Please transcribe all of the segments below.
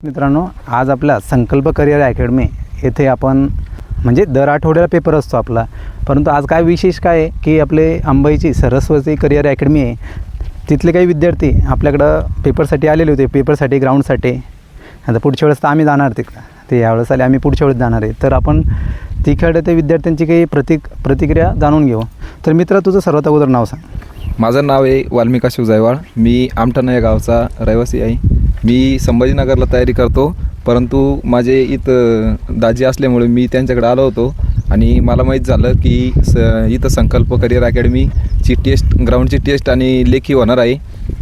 मित्रांनो, आज आपल्या संकल्प करिअर अकॅडमी येथे आपण म्हणजे दर आठवड्याला पेपर असतो आपला, परंतु आज काय विशेष काय आहे की आपले अंबईची सरस्वती करिअर अकॅडमी आहे, तिथले काही विद्यार्थी आपल्याकडं पेपरसाठी आलेले होते, पेपरसाठी ग्राउंडसाठी. आता पुढच्या वेळेस तर आम्ही जाणार ते यावेळेस आले, आम्ही पुढच्या वेळेस जाणार आहे. तर आपण तिकडे ते विद्यार्थ्यांची काही प्रतिक्रिया जाणून घेऊ. तर मित्र, तुझं सर्वात अगोदर नाव सांग. माझं नाव आहे वाल्मिका शिवजायवाळ. मी आमठाणा या गावचा रहिवासी आहे. मी संभाजीनगरला तयारी करतो, परंतु माझे इथं दाजी असल्यामुळे मी त्यांच्याकडे आलो होतो आणि मला माहीत झालं की इथं संकल्प करिअर अकॅडमीची टेस्ट, ग्राउंडची टेस्ट आणि लेखी होणार आहे.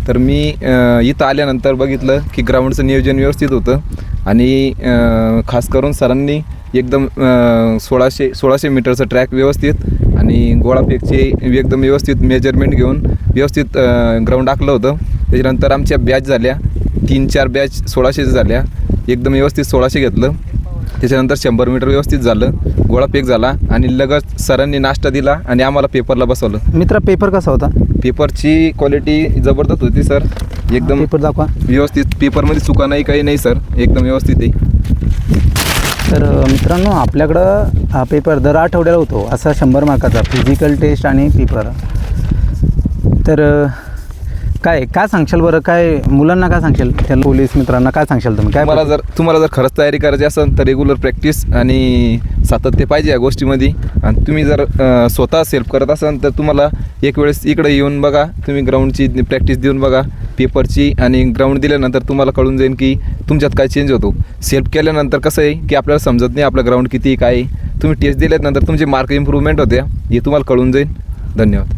तर मी इथं आल्यानंतर बघितलं की ग्राउंडचं नियोजन व्यवस्थित होतं आणि खास करून सरांनी एकदम 1600 मीटरचं ट्रॅक व्यवस्थित आणि गोळाफेकचे एकदम व्यवस्थित मेजरमेंट घेऊन व्यवस्थित ग्राउंड आखलं होतं. त्याच्यानंतर आमच्या बॅच झाल्या 3-4 बॅच 1600 झाल्या, एकदम व्यवस्थित 1600 घेतलं. त्याच्यानंतर 100 मीटर व्यवस्थित झालं, गोळाफेक झाला आणि लगेच सरांनी नाश्ता दिला आणि आम्हाला पेपरला बसवलं. मित्र, पेपर कसा होता? पेपरची क्वालिटी जबरदस्त होती सर, एकदम पेपर दाखवा. व्यवस्थित, पेपरमध्ये चुका नाही, काही नाही सर, एकदम व्यवस्थित आहे. तर मित्रांनो, आपल्याकडं हा पेपर दर आठवड्याला होतो, असा 100 मार्काचा फिजिकल टेस्ट आणि पेपर. तर काय सांगशाल बरं, काय मुलांना काय सांगशाल, त्या पोलीस मित्रांना काय सांगशाल तुम्ही? काय तुम्हाला जर खरंच तयारी करायची असेल तर रेग्युलर प्रॅक्टिस आणि सातत्य पाहिजे या गोष्टीमध्ये. आणि तुम्ही जर स्वतः सेल्फ करत असाल तर तुम्हाला एक वेळेस इकडे येऊन बघा, तुम्ही ग्राउंडची प्रॅक्टिस देऊन बघा पेपरची, आणि ग्राउंड दिल्यानंतर तुम्हाला कळून जाईल की तुमच्यात काय चेंज होतो. सेल्फ केल्यानंतर कसं आहे की आपल्याला समजत नाही आपलं ग्राउंड किती काय आहे. तुम्ही टेस्ट दिल्यानंतर तुमचे मार्क इम्प्रूव्हमेंट होत्या, हे तुम्हाला कळून जाईल. धन्यवाद.